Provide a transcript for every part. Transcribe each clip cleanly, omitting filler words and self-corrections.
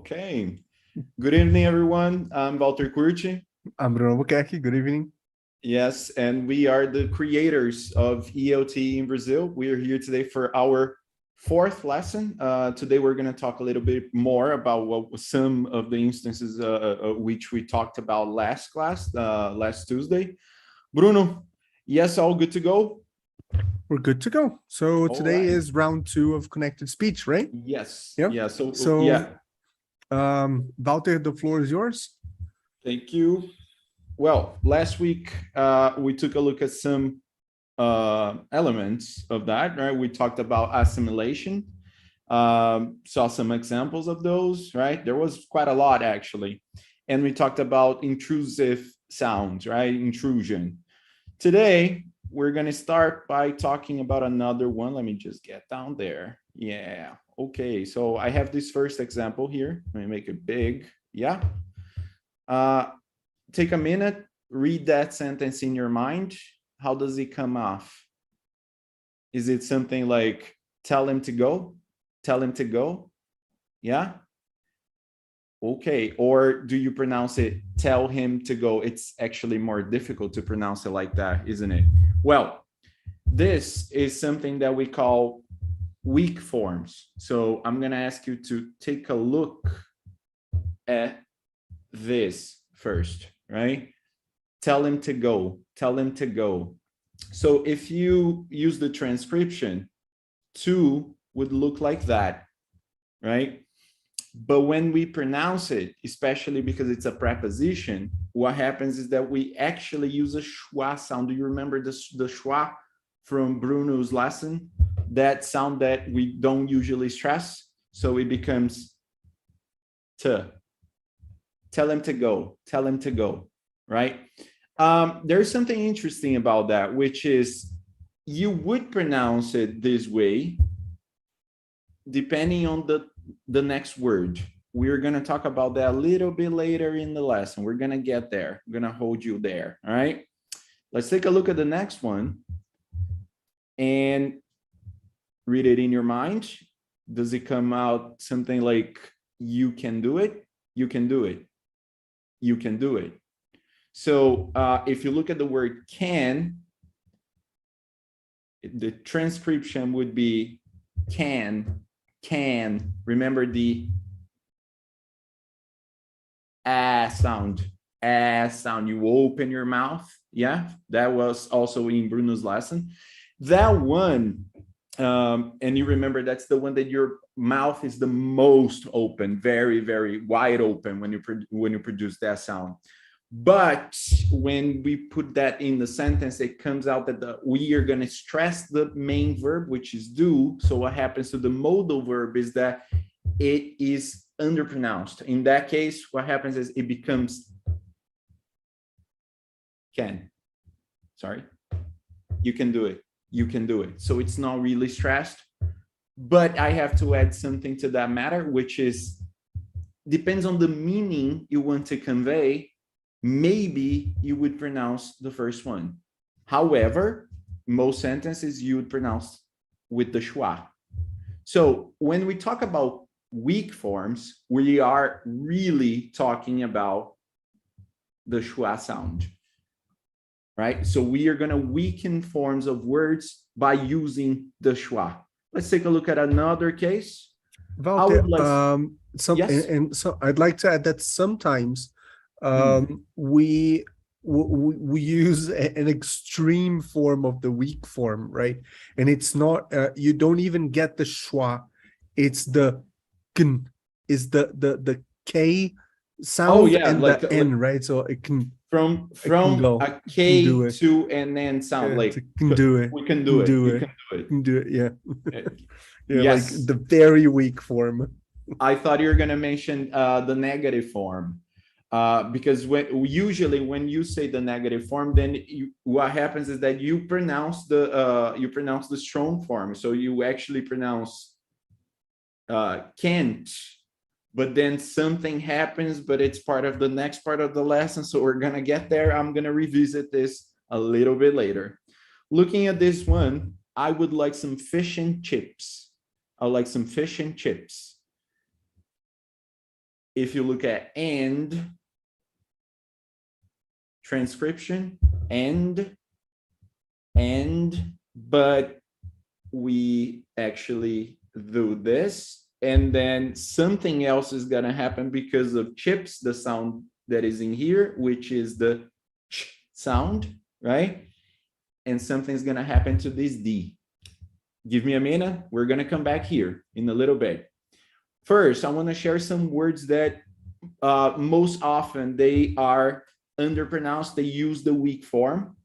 Okay. Good evening, everyone. I'm Walter Curti. I'm Bruno. Good evening. Yes, and we are the creators of ELT in Brazil. We are here today for our fourth lesson. Today, we're going to talk a little bit more about what some of the instances which we talked about last class, last Tuesday. Bruno, yes, all good to go? We're good to go. So All today right. is round 2 of connected speech, right? Yes. Yeah. Yeah. Walter, the floor is yours. Thank you. Well, last week we took a look at some elements of that, right? We talked about assimilation, saw some examples of those, right? There was quite a lot actually. And we talked about intrusive sounds, right? Intrusion. Today, we're going to start by talking about another one. Let me just get down there. Yeah. Okay. So I have this first example here. Let me make it big. Yeah. Take a minute, read that sentence in your mind. How does it come off? Is it something like, tell him to go? Tell him to go? Yeah? Okay. Or do you pronounce it, tell him to go? It's actually more difficult to pronounce it like that, isn't it? Well, this is something that we call weak forms. So I'm going to ask you to take a look at this first, right? Tell him to go, tell him to go. So if you use the transcription, to would look like that, right? But when we pronounce it, especially because it's a preposition, what happens is that we actually use a schwa sound. Do you remember the schwa from Bruno's lesson? That sound that we don't usually stress. So it becomes to. Tell him to go, tell him to go, right? There's something interesting about that, which is you would pronounce it this way depending on the next word. We're going to talk about that a little bit later in the lesson. We're going to get there. I'm going to hold you there. All right. Let's take a look at the next one and read it in your mind. Does it come out something like, you can do it? You can do it. You can do it. So if you look at the word can, the transcription would be can. Remember the sound. Sound. You open your mouth. Yeah, that was also in Bruno's lesson. That one, and you remember that's the one that your mouth is the most open, very, very wide open when you produce that sound. But when we put that in the sentence, it comes out that we are going to stress the main verb, which is do. So what happens to the modal verb is that it is underpronounced. In that case, what happens is it becomes can. Sorry. You can do it. You can do it. So it's not really stressed. But I have to add something to that matter, which is depends on the meaning you want to convey. Maybe you would pronounce the first one. However, most sentences you would pronounce with the schwa. So when we talk about weak forms, we are really talking about the schwa sound, right? So we are going to weaken forms of words by using the schwa. Let's take a look at another case. Walter, yes. and so I'd like to add that sometimes we use an extreme form of the weak form, right? And it's not you don't even get the schwa. It's the kn, is the k sound and like the n, right? So it can from go, a k to an n sound, like can do it. We can do it. You can do it. Can do it. Yeah. Yeah, yes. Like the very weak form. I thought you were going to mention the negative form. Because usually when you say the negative form, then what happens is that you pronounce the strong form. So you actually pronounce can't, but then something happens, but it's part of the next part of the lesson. So we're going to get there. I'm going to revisit this a little bit later. Looking at this one, I would like some fish and chips. I would like some fish and chips. if you look at and transcription, and, but we actually do this, and then something else is gonna happen because of chips, the sound that is in here, which is the ch sound, right? And something's gonna happen to this D. Give me a minute, we're gonna come back here in a little bit. First, I wanna share some words that most often they are underpronounced, they use the weak form.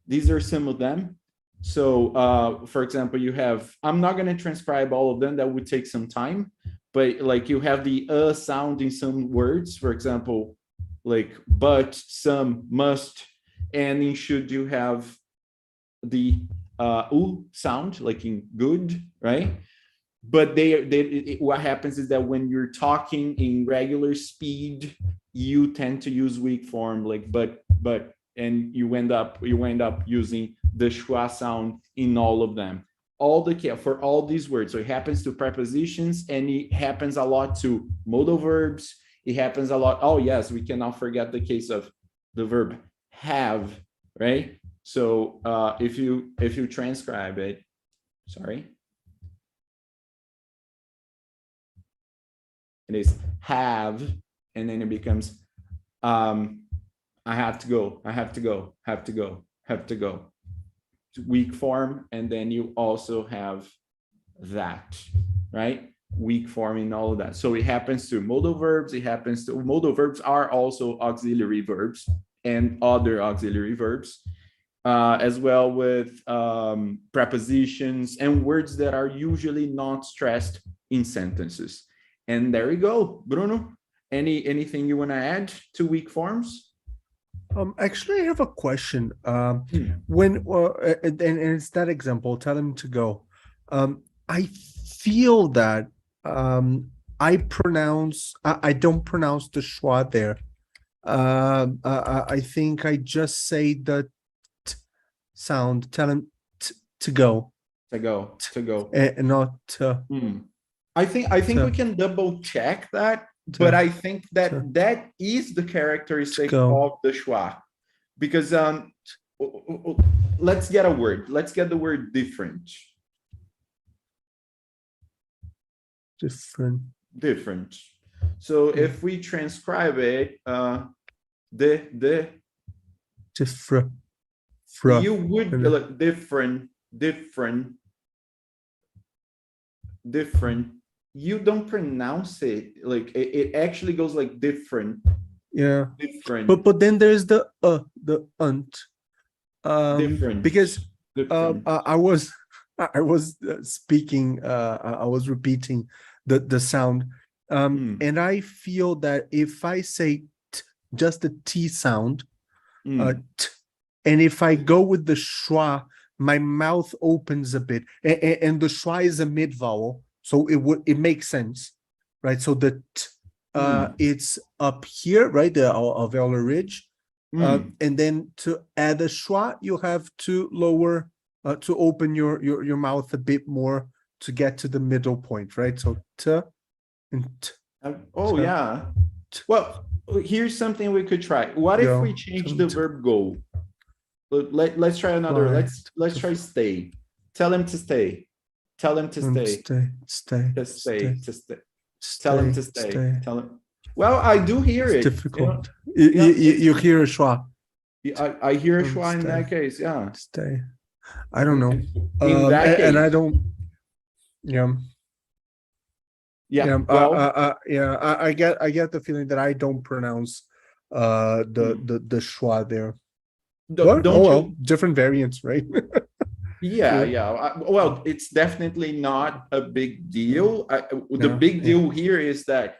These are some of them. So for example, you have, I'm not going to transcribe all of them, that would take some time, but like you have the sound in some words, for example, like but, some, must, and in should you have the u sound, like in good, right? But what happens is that when you're talking in regular speed, you tend to use weak form, like but, and you end up using the schwa sound in all of them. For all these words. So it happens to prepositions, and it happens a lot to modal verbs. It happens a lot. Oh yes, we cannot forget the case of the verb have, right? So if you transcribe it, sorry, it is have, and then it becomes I have to go, I have to go, have to go, have to go. Weak form, and then you also have that, right? Weak form in all of that. So it happens to modal verbs. Modal verbs are also auxiliary verbs and other auxiliary verbs, as well with prepositions and words that are usually not stressed in sentences. And there you go, Bruno. Anything you want to add to weak forms? Actually, I have a question. When and it's that example, tell him to go. I feel that I don't pronounce the schwa there. I think I just say the t sound. Tell him to go. To go. And not to. I think we can double check that. But I think that is the characteristic of the schwa, because let's get a word. Let's get the word different. Different. So if we transcribe it, you would different. You don't pronounce it like it actually goes like different. Yeah, different. But then there's the unt. Different. Because different. I was speaking. I was repeating the sound. And I feel that if I say just the T sound, t, and if I go with the schwa, my mouth opens a bit, and the schwa is a mid vowel. So it makes sense, right? So the it's up here, right? The alveolar ridge, and then to add a schwa, you have to lower, to open your mouth a bit more to get to the middle point, right? So t and t. Yeah. Well, here's something we could try. What if we change the verb go? Let's try another. Let's try stay. Tell him to stay. Tell him to stay. Stay. Tell him to stay. Tell him. Well, I do hear it. Difficult. You hear a schwa. I hear a schwa in that case. Yeah. Stay. I don't know. In that case. And I don't. Yeah. Yeah. Well, I get the feeling that I don't pronounce the schwa there. Different variants, right? Yeah. Well, it's definitely not a big deal. The big deal here is that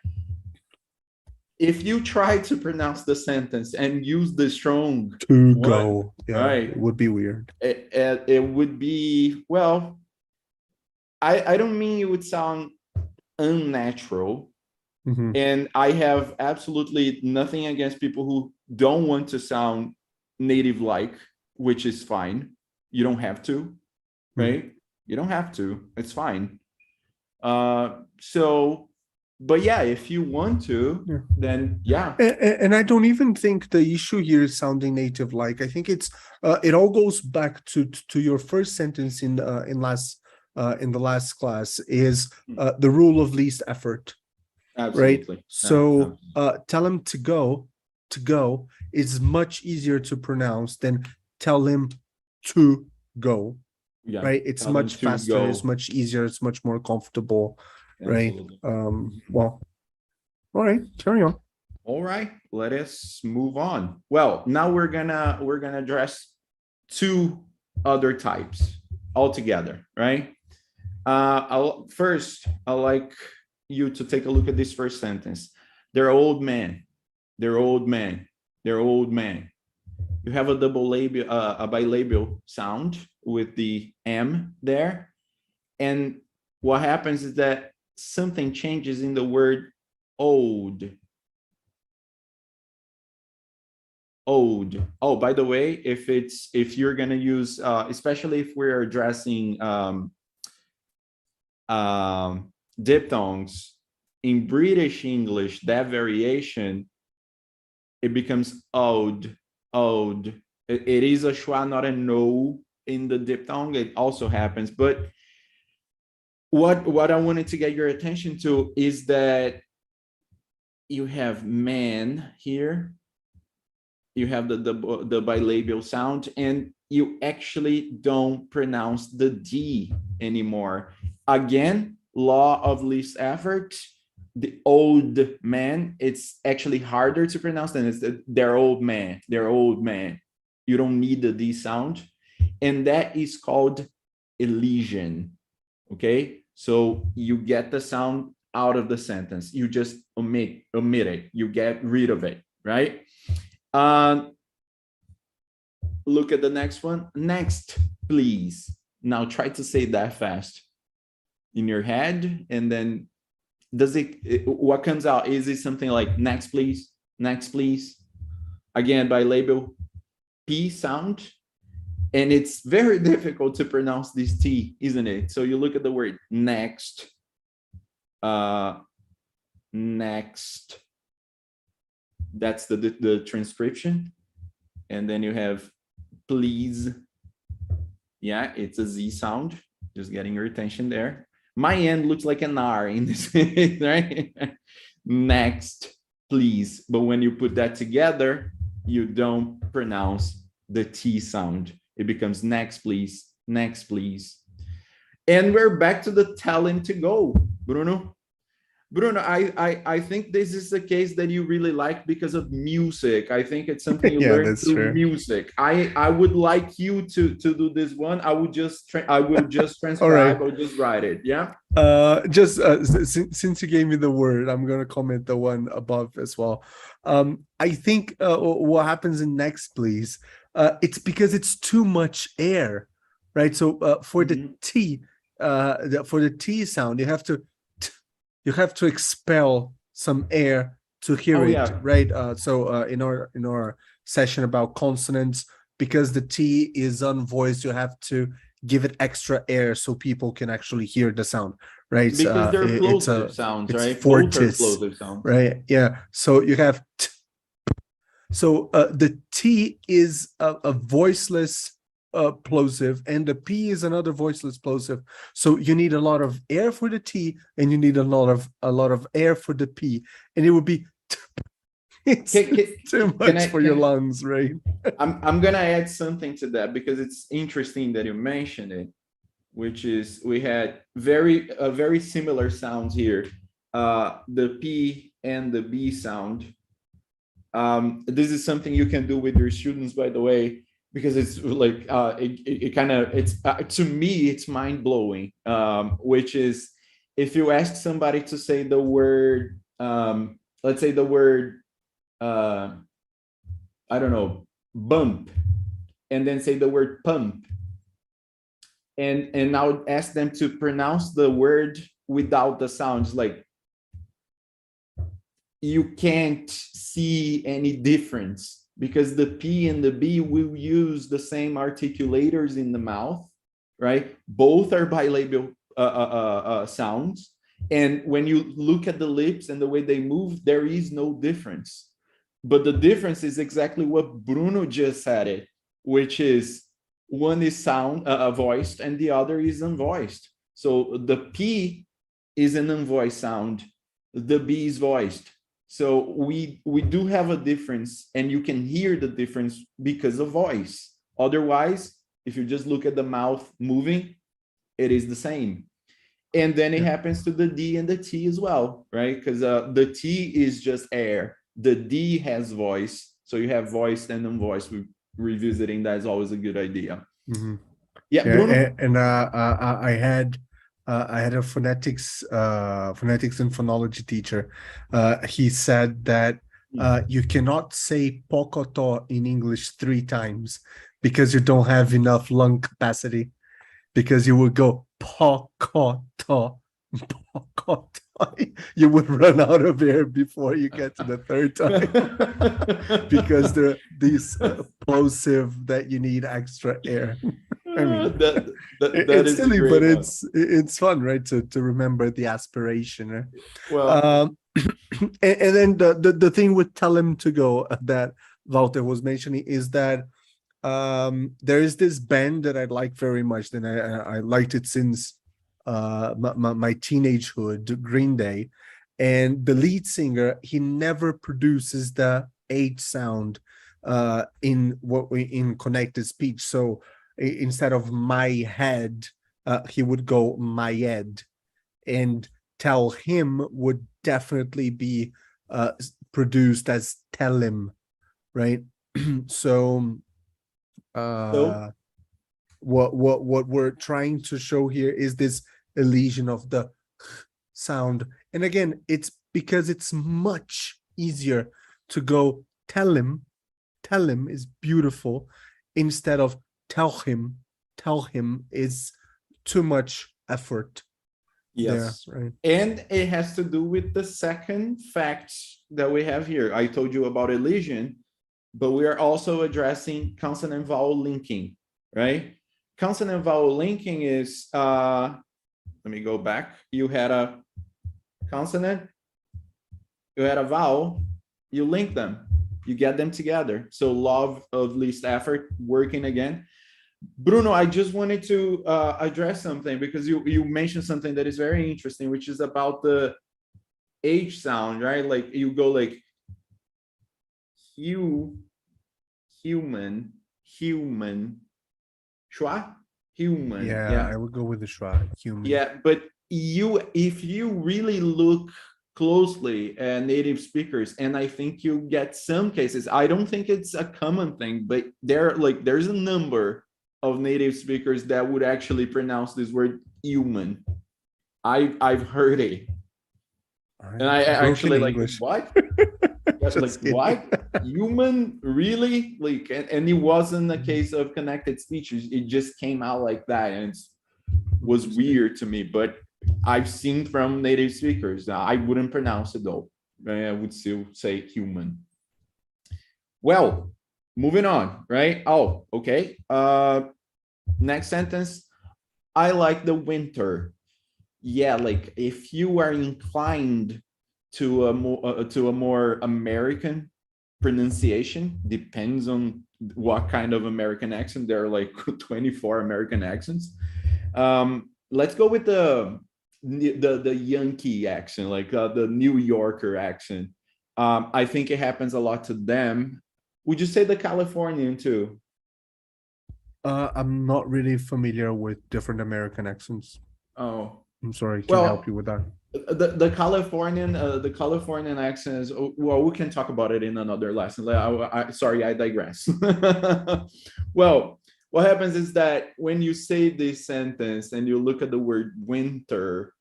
if you try to pronounce the sentence and use the strong to go, right, it would be weird. It would be, well, I don't mean it would sound unnatural. And I have absolutely nothing against people who don't want to sound native-like, which is fine. You don't have to, right? You don't have to. It's fine. So but yeah, if you want to, Yeah. then yeah. And I don't even think the issue here is sounding native like. I think it's it all goes back to your first sentence in the last class is the rule of least effort, right? Absolutely. So tell him to go is much easier to pronounce than tell him to go, Yeah. right? It's Tell them much to faster, it's go. much easier, it's much more comfortable, right? Absolutely. Well, all right, carry on. All right, let us move on. Well, now we're gonna address two other types altogether, right? I like you to take a look at this first sentence. They're old men. They're old men. They're old men. You have a double labial, a bilabial sound with the M there, and what happens is that something changes in the word old. Old. Oh, by the way, if you're gonna use, especially if we're addressing diphthongs in British English, that variation, it becomes old, old. It is a schwa, not a no in the diphthong. It also happens, but what I wanted to get your attention to is that you have man here, you have the bilabial sound, and you actually don't pronounce the D anymore. Again, law of least effort. The old man, it's actually harder to pronounce than it's their old man, their old man. You don't need the D sound. And that is called elision. Okay, so you get the sound out of the sentence. You just omit it. You get rid of it, right? Look at the next one. Next, please. Now try to say that fast in your head, and then what comes out? Is it something like next, please? Next, please. Again, bilabial P sound. And it's very difficult to pronounce this T, isn't it? So you look at the word next, next. That's the transcription. And then you have please. Yeah, it's a Z sound. Just getting your attention there. My end looks like an R in this, right? Next, please. But when you put that together, you don't pronounce the T sound. It becomes next, please. Next, please. And we're back to the tell him to go, Bruno. Bruno, I think this is a case that you really like because of music. I think it's something you Yeah, learn that's through true. music. I would like you to do this one. I will just transcribe. All right. I'll just write it. Yeah. Just since you gave me the word, I'm gonna comment the one above as well. I think what happens in next, please, it's because it's too much air, right? So for the T, for the T sound, you have to expel some air to hear it, Yeah. right? So in our session about consonants, because the T is unvoiced, you have to give it extra air so people can actually hear the sound, right? Because they're plosive sounds, it's right? Both are fortis, plosive sounds, right? Yeah. So you have so the T is a voiceless plosive, and the P is another voiceless plosive. So you need a lot of air for the T, and you need a lot of air for the P, and it would be it's too much for your lungs, right? I'm gonna add something to that because it's interesting that you mentioned it, which is we had very similar sounds here, the P and the B sound. This is something you can do with your students, by the way, because it's like it kind of it's to me it's mind blowing. Which is if you ask somebody to say the word, let's say the word, I don't know, bump, and then say the word pump, and now ask them to pronounce the word without the sounds, like you can't see any difference because the P and the B will use the same articulators in the mouth, right? Both are bilabial sounds, And when you look at the lips and the way they move, there is no difference. But the difference is exactly what Bruno just said it, which is one is sound voiced and the other is unvoiced. So the P is an unvoiced sound, the B is voiced. So we do have a difference, and you can hear the difference because of voice. Otherwise, if you just look at the mouth moving, it is the same. And then it happens to the D and the T as well, right? Because the T is just air. The D has voice. So you have voiced and unvoiced. Revisiting that is always a good idea. Mm-hmm. Yeah, Bruno? And I had a phonetics and phonology teacher. He said that you cannot say pokoto in English 3 times because you don't have enough lung capacity, because you would go pokoto, pokoto. You would run out of air before you get to the 3rd time because these plosive that you need extra air. I mean, that it's is silly, great but one. it's fun, right? To remember the aspiration. Right? Well, And then the thing with tell him to go that Walter was mentioning is that there is this band that I like very much, and I liked it since my teenagehood, Green Day, and the lead singer, he never produces the H sound in connected speech. So instead of my head, he would go my head, and tell him would definitely be produced as tell him, right? So so what we're trying to show here is this elision of the sound. And again, it's because it's much easier to go tell him is beautiful, instead of tell him is too much effort. yes. There, right? And it has to do with the second fact that we have here. I told you about elision, but we are also addressing consonant vowel linking, right? Consonant vowel linking is, let me go back. You had a consonant, you had a vowel, you link them, you get them together. So law of least effort working again. Bruno, I just wanted to address something, because you mentioned something that is very interesting, which is about the H sound, right? Like you go like human, schwa, human. Yeah, I would go with the schwa, human. Yeah, but if you really look closely at native speakers, and I think you get some cases, I don't think it's a common thing, but there's a number of native speakers that would actually pronounce this word human. I've heard it, and I actually like, English. what? Like, what? Human, really? Like, and it wasn't a case of connected speech. It just came out like that, and it was weird to me. But I've seen from native speakers. I wouldn't pronounce it though. I would still say human. Well, moving on, right? Oh, okay. Next sentence. I like the winter. Yeah, like if you are inclined to a more American pronunciation, depends on what kind of American accent. There are like 24 American accents. Let's go with the Yankee accent, like the New Yorker accent. I think it happens a lot to them. Would you say the Californian too? I'm not really familiar with different American accents. Oh, I'm sorry, I can't help you with that. The Californian accent is, well, we can talk about it in another lesson. Sorry, I digress. Well, what happens is that when you say this sentence and you look at the word winter,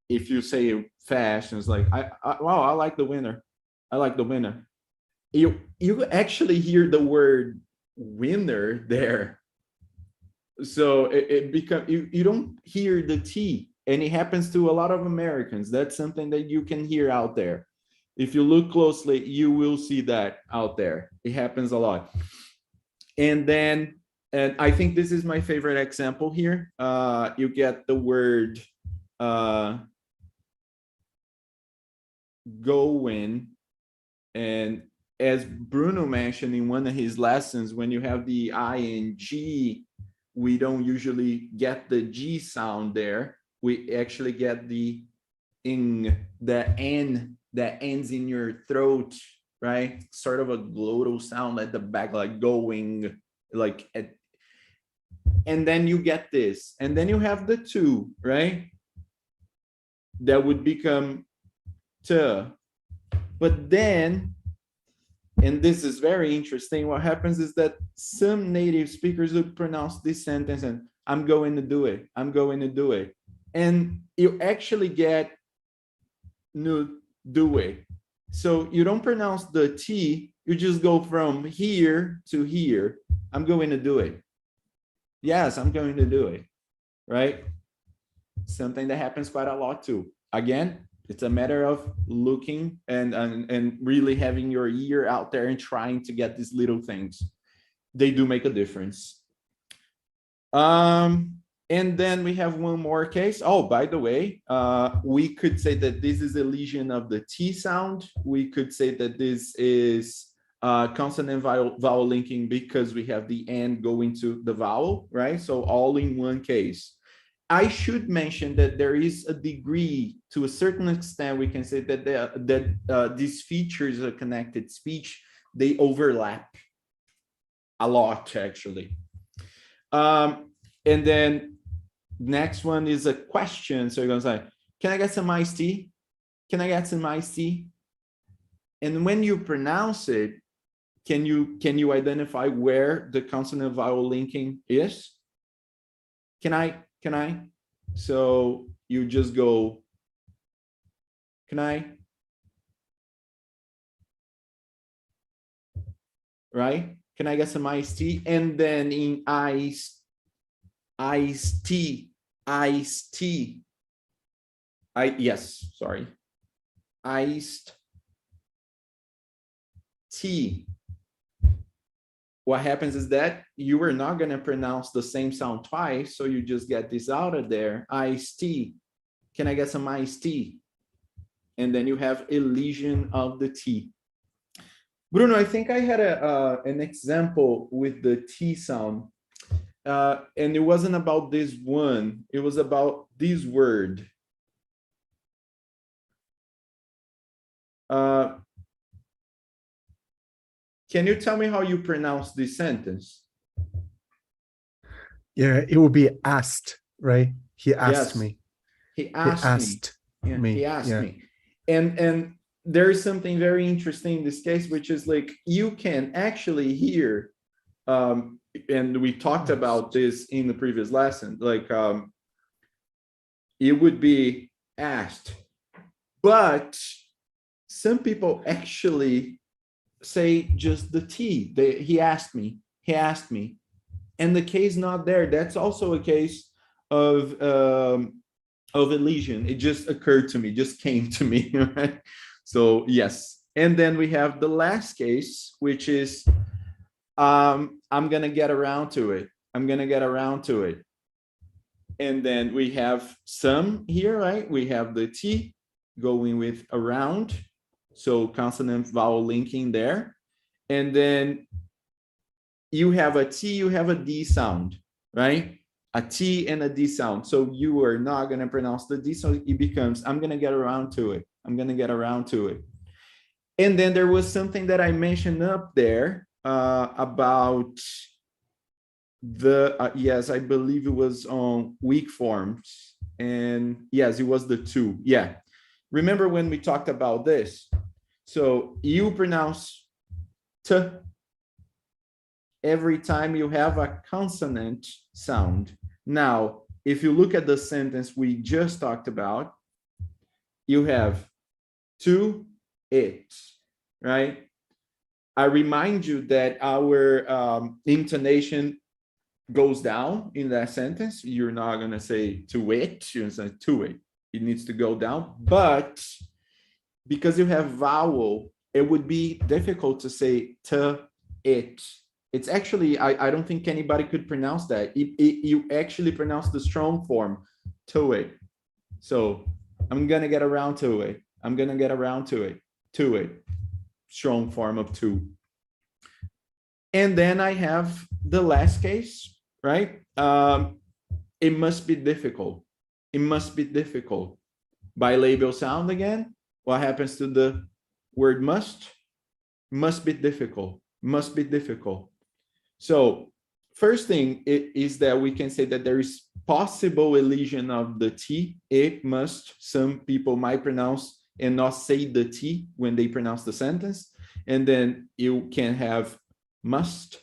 if you say it fast, it's like, wow, I like the winter. I like the winter. You actually hear the word winner there. So it becomes, you don't hear the T, and it happens to a lot of Americans. That's something that you can hear out there. If you look closely, you will see that out there. It happens a lot. And then And I think this is my favorite example here. You get the word going, and as Bruno mentioned in one of his lessons, when you have the ing, we don't usually get the G sound there. We actually get the ing, the N that ends in your throat, right? Sort of a glottal sound at the back, like going, like at, and then you get this, and then you have the two, right? That would become t. But then, and this is very interesting, what happens is that some native speakers would pronounce this sentence and I'm going to do it, I'm going to do it. And you actually get no do it. So you don't pronounce the T, you just go from here to here. I'm going to do it. Yes, I'm going to do it, right? Something that happens quite a lot too. Again, it's a matter of looking and really having your ear out there and trying to get these little things. They do make a difference. And then we have one more case. Oh, by the way, we could say that this is elision of the T sound. We could say that this is consonant vowel linking because we have the N going to the vowel, right? So all in one case. I should mention that there is a degree, to a certain extent, we can say that these features of connected speech, they overlap a lot, actually. And then next one is a question. So you're going to say, can I get some iced tea? Can I get some iced tea? And when you pronounce it, can you identify where the consonant vowel linking is? Can I? So you just go, can I? Right? Can I get some iced tea? And then in iced tea, yes, sorry. Iced tea. What happens is that you are not going to pronounce the same sound twice, so you just get this out of there. Iced tea. Can I get some iced tea? And then you have elision of the T. Bruno, I think I had an example with the T sound, and it wasn't about this one. It was about this word. Can you tell me how you pronounce this sentence? Yeah, it will be asked, right? He asked Yes. me. He asked me. He asked me. And there is something very interesting in this case, which is like you can actually hear, and we talked about this in the previous lesson, like it would be asked, but some people actually say just the T. He asked me, and the case not there. That's also a case of elision. It just occurred to me, just came to me, right? So yes. And then we have the last case, which is I'm gonna get around to it. And then we have some here, right? We have the T going with around. So consonant vowel linking there. And then you have a T, you have a D sound, right? A T and a D sound. So you are not going to pronounce the D, so it becomes, I'm going to get around to it. And then there was something that I mentioned up there about the, yes, I believe it was on weak forms. And yes, it was the two. Yeah. Remember when we talked about this? So you pronounce T every time you have a consonant sound. Now, if you look at the sentence we just talked about, you have to it, right? I remind you that our intonation goes down in that sentence. You're not going to say to it, you're going to say to it. It needs to go down. But because you have vowel, it would be difficult to say to it. It's actually, I don't think anybody could pronounce that. You actually pronounce the strong form, to it. So I'm gonna get around to it. I'm gonna get around to it. Strong form of to. And then I have the last case, right? It must be difficult. It must be difficult. Bilabial sound again. What happens to the word must? Must be difficult. Must be difficult. So first thing is that we can say that there is possible elision of the T. It must. Some people might pronounce and not say the T when they pronounce the sentence. And then you can have must,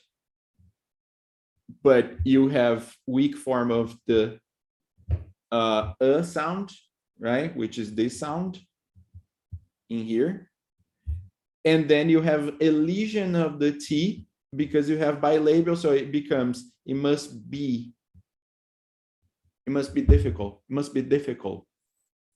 but you have weak form of the sound, right? Which is this sound in here. And then you have elision of the T because you have bilabial, so it becomes, it must be difficult, it must be difficult,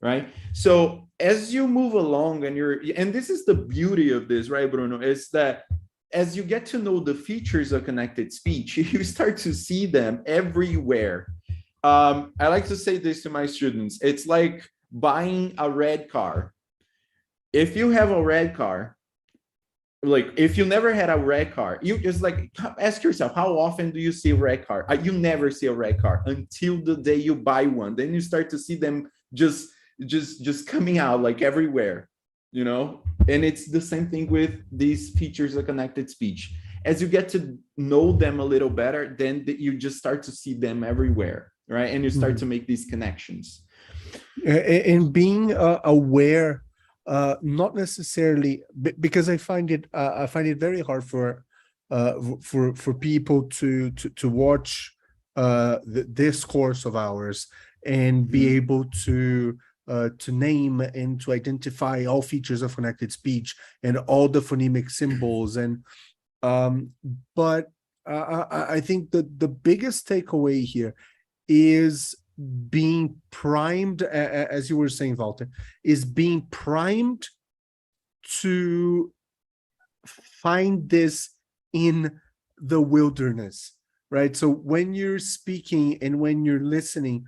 right? So as you move along and this is the beauty of this, right, Bruno, is that as you get to know the features of connected speech, you start to see them everywhere. I like to say this to my students. It's like buying a red car. If you have a red car, like if you never had a red car, you just like ask yourself, how often do you see a red car? You never see a red car until the day you buy one. Then you start to see them just coming out like everywhere, you know? And it's the same thing with these features of connected speech. As you get to know them a little better, then you just start to see them everywhere, right? And you start to make these connections. And being aware, not necessarily because I find it very hard for people to watch this course of ours and be able to name and to identify all features of connected speech and all the phonemic symbols. And but I think that the biggest takeaway here is being primed, as you were saying, Walter, is being primed to find this in the wilderness, right? So when you're speaking and when you're listening,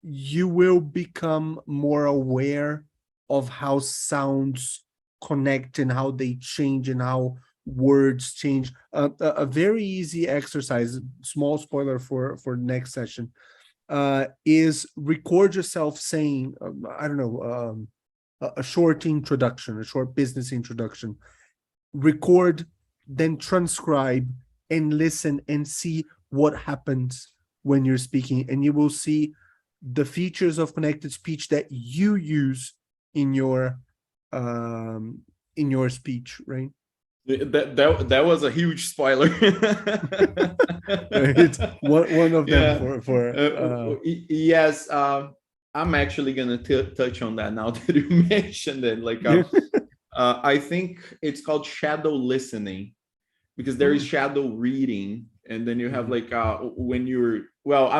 you will become more aware of how sounds connect and how they change and how words change. A very easy exercise, small spoiler for next session, is record yourself saying, I don't know, a short introduction, a short business introduction. Record, then transcribe and listen and see what happens when you're speaking, and you will see the features of connected speech that you use in your speech, right? That was a huge spoiler. It's one of them yes. I'm actually gonna touch on that now that you mentioned it. Like, I think it's called shadow listening, because there is shadow reading, and then you have like when you're, well,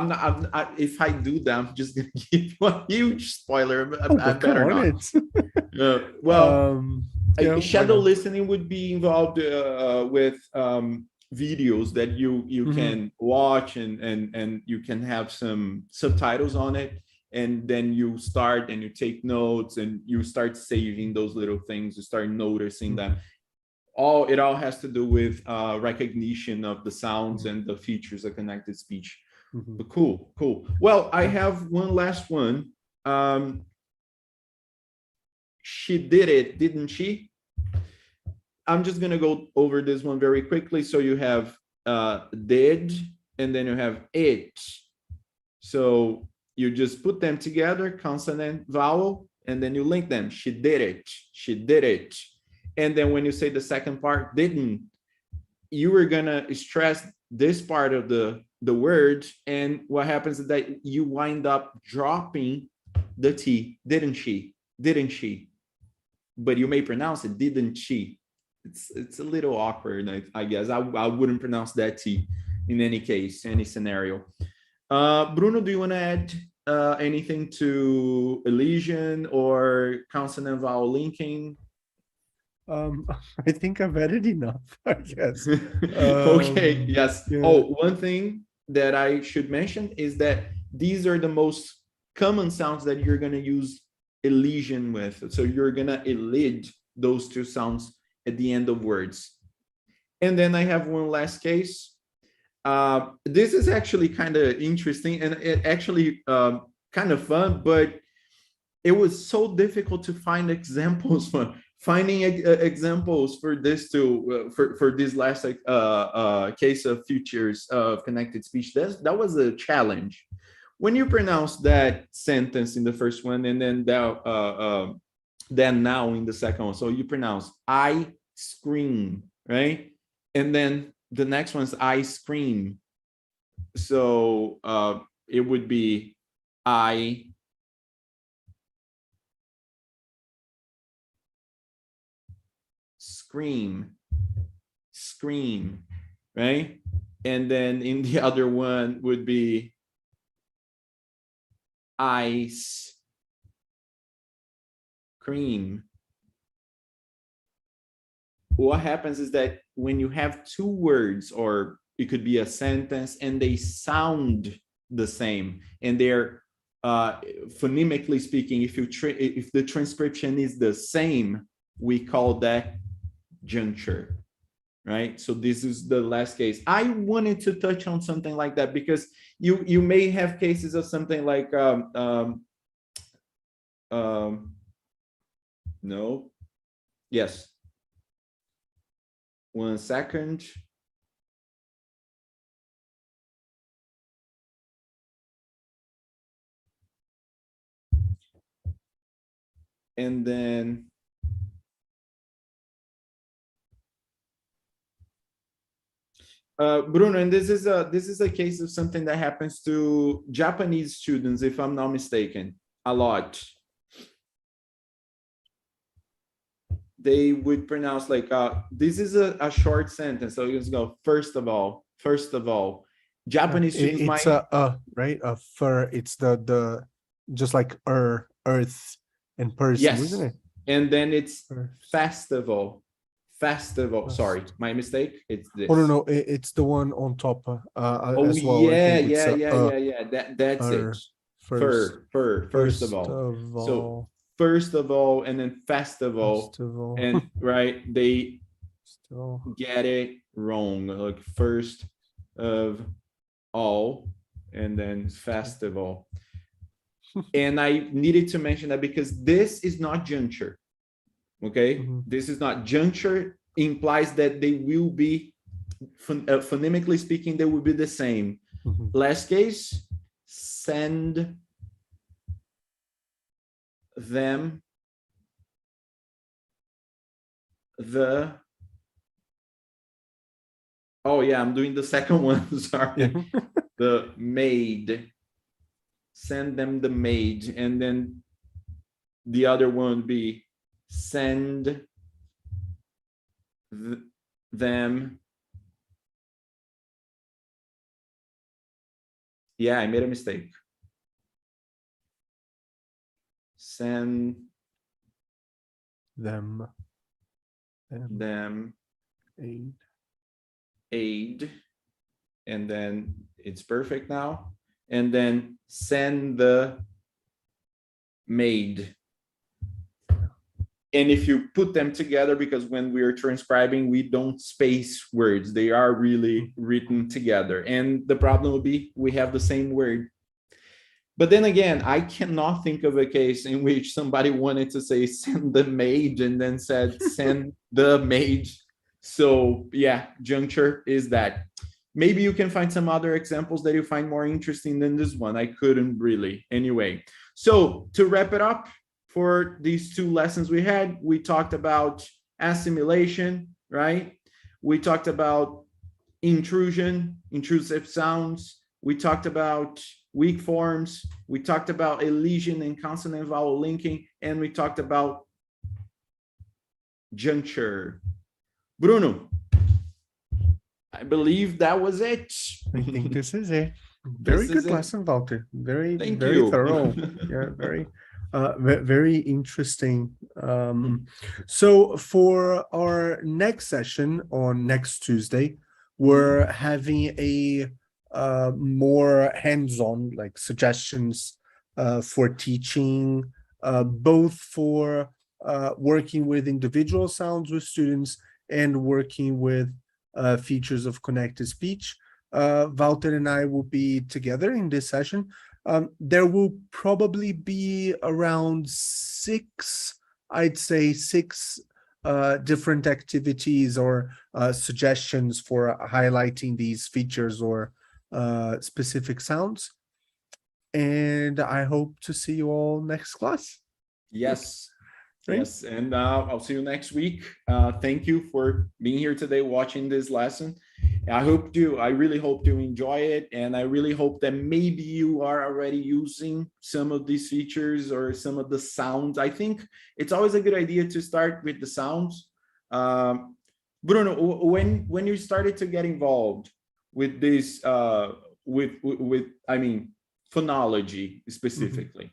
if I do that, I'm just gonna give you a huge spoiler. I better not. Shadow listening would be involved with videos that you can watch, and you can have some subtitles on it, and then you start and you take notes and you start saving those little things, you start noticing them. It all has to do with recognition of the sounds and the features of connected speech. But cool. Well, I have one last one. She did it, didn't she? I'm just gonna go over this one very quickly. So you have did, and then you have it. So you just put them together, consonant, vowel, and then you link them. She did it, she did it. And then when you say the second part, didn't, you were gonna stress this part of the word, and what happens is that you wind up dropping the T, didn't she, but you may pronounce it, didn't she. It's a little awkward, I guess. I wouldn't pronounce that T in any case, any scenario. Bruno, do you want to add anything to elision or consonant vowel linking? Um, I think I've edited enough, I guess. Okay, yes. Yeah. Oh, one thing that I should mention is that these are the most common sounds that you're going to use elision with. So you're going to elide those two sounds at the end of words. And then I have one last case. This is actually kind of interesting and it actually kind of fun, but it was so difficult to find examples for finding examples for this for this last case of futures of connected speech. That was a challenge. When you pronounce that sentence in the first one and then now in the second one, so you pronounce I scream, right? And then the next one's I scream. So it would be I scream, scream, right? And then in the other one would be ice cream. What happens is that when you have two words, or it could be a sentence, and they sound the same, and they're phonemically speaking, if the transcription is the same, we call that juncture, right? So this is the last case. I wanted to touch on something like that because you may have cases of something like no, yes. 1 second. And then Bruno, and this is a case of something that happens to Japanese students, if I'm not mistaken, a lot. They would pronounce like this is a short sentence, so you just go first of all. Japanese students It's might right, a fur. It's the just like earth and person, isn't yes, it? and then it's Earth. festival. Sorry, my mistake. It's this. Oh no, it's the one on top Oh as well. I yeah, think it's yeah. That's it. first First of all. So first of all, and then festival, and right, they get it wrong. Like first of all, and then festival. And I needed to mention that because this is not juncture. Okay, this is not juncture. Implies that they will be phonemically speaking, they will be the same. Last case, send them the oh yeah, I'm doing the second one. Sorry. The maid. Send them the maid. And then the other one would be send them. Yeah, I made a mistake. Send them aid. And then it's perfect now. And then send the maid. And if you put them together, because when we are transcribing, we don't space words. They are really written together. And the problem will be we have the same word. But then again, I cannot think of a case in which somebody wanted to say send the maid and then said send the maid. So yeah, juncture is that. Maybe you can find some other examples that you find more interesting than this one. I couldn't really. Anyway, so to wrap it up, for these two lessons we had, we talked about assimilation, right? We talked about intrusion, intrusive sounds. We talked about weak forms. We talked about elision and consonant vowel linking, and we talked about juncture. Bruno, I believe that was it. I think this is it. Very good lesson, Walter. Very Thank very you. thorough. Yeah, very. Very interesting. So for our next session on next Tuesday, we're having a more hands-on, like suggestions for teaching, both for working with individual sounds with students and working with features of connected speech. Walter and I will be together in this session. There will probably be around I'd say six different activities or suggestions for highlighting these features or specific sounds. And I hope to see you all next class. Yes. Right? Yes. And I'll see you next week. Thank you for being here today, watching this lesson. I really hope you enjoy it. And I really hope that maybe you are already using some of these features or some of the sounds. I think it's always a good idea to start with the sounds. Bruno, when you started to get involved with this, I mean, phonology specifically,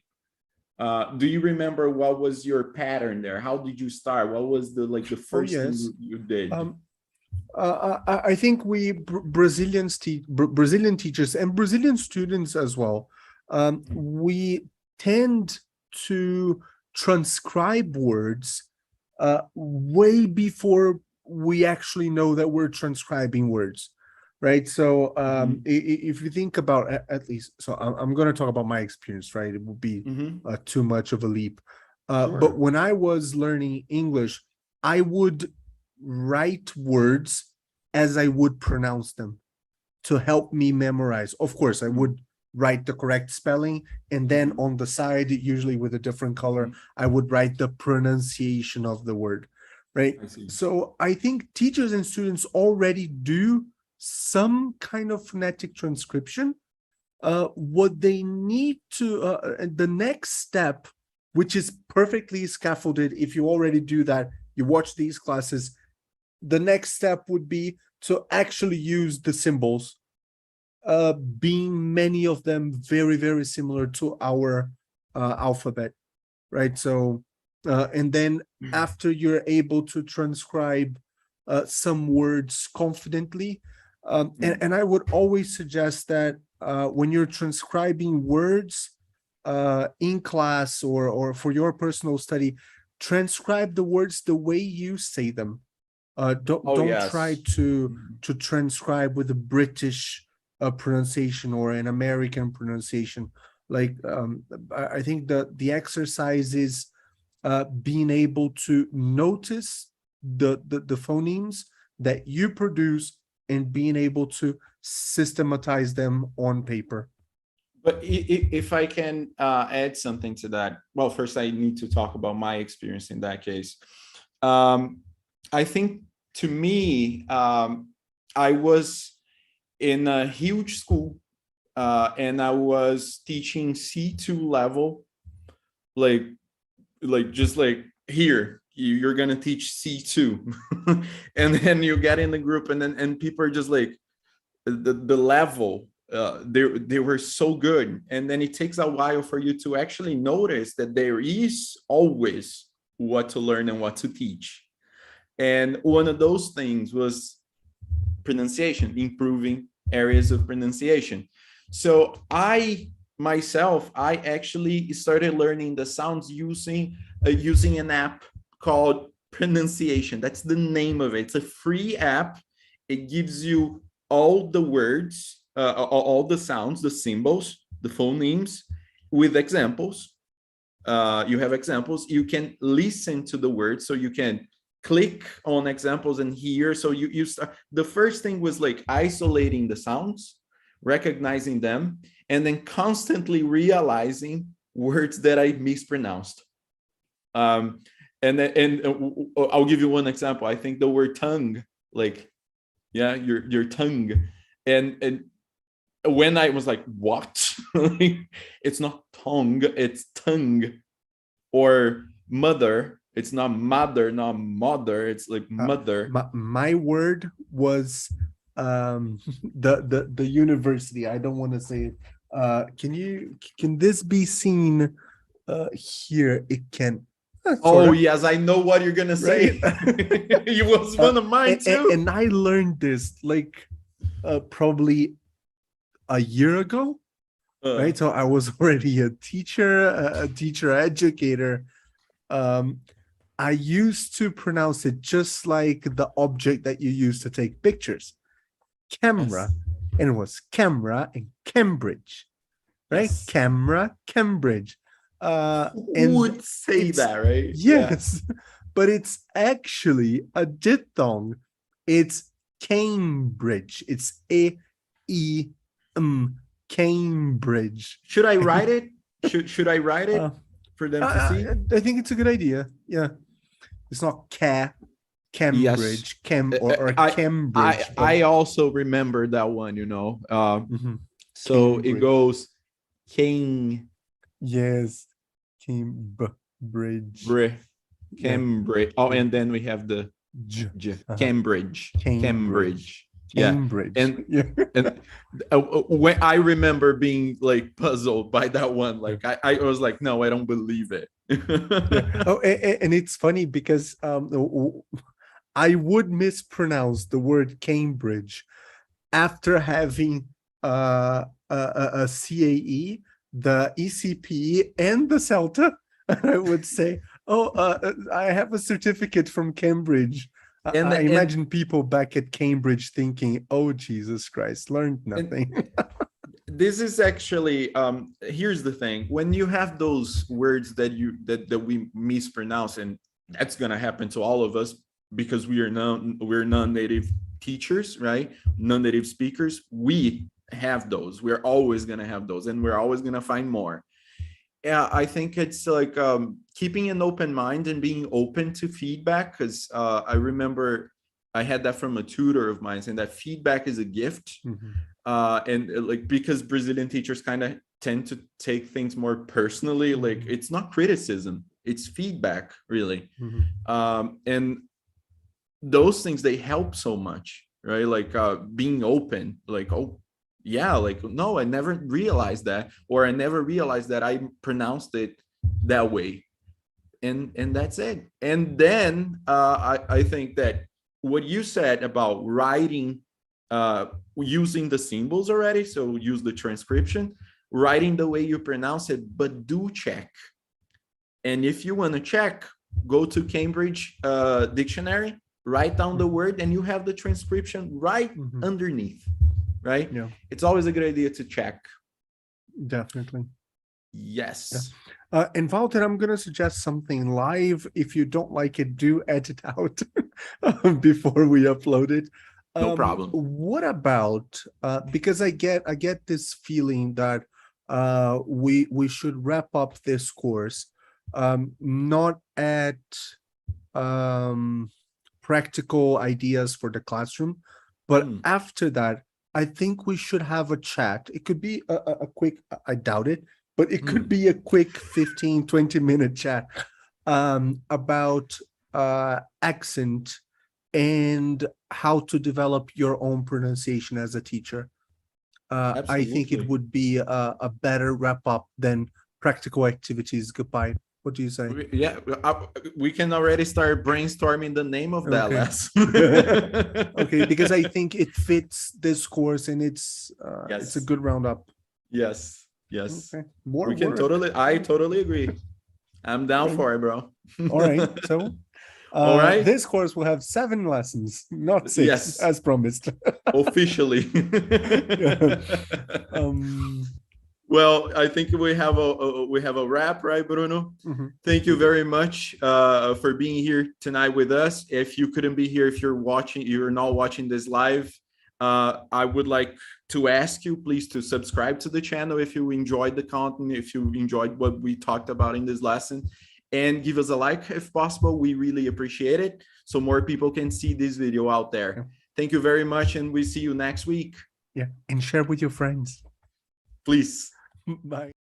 do you remember what was your pattern there? How did you start? What was the first thing you did? I think Brazilian teachers and Brazilian students as well, we tend to transcribe words way before we actually know that we're transcribing words, right? So if you think about, at least, so I'm going to talk about my experience, right? It would be too much of a leap. But when I was learning English, I would write words as I would pronounce them to help me memorize. Of course, I would write the correct spelling, and then on the side, usually with a different color, I would write the pronunciation of the word, right? So I think teachers and students already do some kind of phonetic transcription. What they need to, the next step, which is perfectly scaffolded, if you already do that, you watch these classes, the next step would be to actually use the symbols, being many of them very, very similar to our alphabet, right? So, and then after you're able to transcribe some words confidently, and I would always suggest that when you're transcribing words in class or for your personal study, transcribe the words the way you say them. Don't try to transcribe with a British pronunciation or an American pronunciation. Like I think the exercise is being able to notice the phonemes that you produce and being able to systematize them on paper. But if I can add something to that, well, first I need to talk about my experience in that case. I think to me, I was in a huge school and I was teaching C2 level, like just like here, you're gonna teach C2, and then you get in the group and people are just like the level. They were so good, and then it takes a while for you to actually notice that there is always what to learn and what to teach. And one of those things was pronunciation, improving areas of pronunciation. So I actually started learning the sounds using an app called Pronunciation. That's the name of it. It's a free app. It gives you all the words, all the sounds, the symbols, the phonemes with examples. You have examples. You can listen to the words, so you can click on examples and hear. So you start. The first thing was like isolating the sounds, recognizing them, and then constantly realizing words that I mispronounced. And I'll give you one example. I think the word tongue, like, yeah, your tongue, and when I was like, what? It's not tongue, it's tongue. Or mother, it's not mother, not mother, it's like mother. My word was the university. I don't want to say it. Can this be seen here it can. Sort Oh, of, yes, I know what you're gonna say. right? It was one of mine too. And I learned this like probably a year ago, right? So I was already a teacher educator. I used to pronounce it just like the object that you use to take pictures, camera, Yes. and it was camera and Cambridge, right? Yes. Camera, Cambridge. Who And would say it's- that, right? yes, but it's actually a diphthong. It's Cambridge. It's Cambridge. Should I write it? Should I write it Uh, for them to see? I think it's a good idea. Yeah, it's not Cambridge, or Cambridge. I also remember that one, Mhm. So it Cambridge. goes King Yes, Cambridge. Cambridge. Oh, and then we have the Cambridge. Cambridge. Yeah. Cambridge. And yeah. and when I remember being like puzzled by that one, like I was like, no, I don't believe it. Yeah. Oh, and it's funny because I would mispronounce the word Cambridge after having a CAE, the ECPE, and the CELTA. I would say, oh, I have a certificate from Cambridge. I imagine people back at Cambridge thinking, oh, Jesus Christ, learned nothing. This is actually here's the thing: when you have those words that we mispronounce, and that's gonna happen to all of us because we're non-native teachers, right? Non-native speakers. We have those. We're always gonna have those, and we're always gonna find more. Yeah, I think it's like keeping an open mind and being open to feedback, because I remember I had that from a tutor of mine saying that feedback is a gift. And like, because Brazilian teachers kind of tend to take things more personally, like it's not criticism, it's feedback, really. And those things, they help so much, right? Like being open, like, oh yeah, like, no, I never realized that, or I never realized that I pronounced it that way, and that's it. And then I think that what you said about writing, using the symbols already, so use the transcription, writing the way you pronounce it, but do check. And if you want to check, go to Cambridge dictionary, write down the word, and you have the transcription right underneath, right? Yeah, it's always a good idea to check. Definitely. Yes. And Walter, I'm going to suggest something live. If you don't like it, do edit out before we upload it. No problem. What about because I get this feeling that we should wrap up this course not at practical ideas for the classroom, but after that, I think we should have a chat. It could be a quick, I doubt it, but it could be a quick 15-20 minute chat about accent and how to develop your own pronunciation as a teacher. I think it would be a better wrap up than practical activities. Goodbye. What do you say? Yeah, we can already start brainstorming the name of that lesson. Okay, because I think it fits this course, and it's a good roundup. Yes. Okay. We can I totally agree. I'm down for it, bro. All right. So all right. This course will have 7 lessons, not 6, as promised. Officially. Well, I think we have a wrap, right, Bruno? Thank you very much for being here tonight with us. If you couldn't be here, if you're not watching this live, I would like to ask you, please, to subscribe to the channel if you enjoyed the content, if you enjoyed what we talked about in this lesson, and give us a like if possible. We really appreciate it, so more people can see this video out there. Yeah. Thank you very much, and we see you next week. Yeah, and share with your friends. Please. Bye.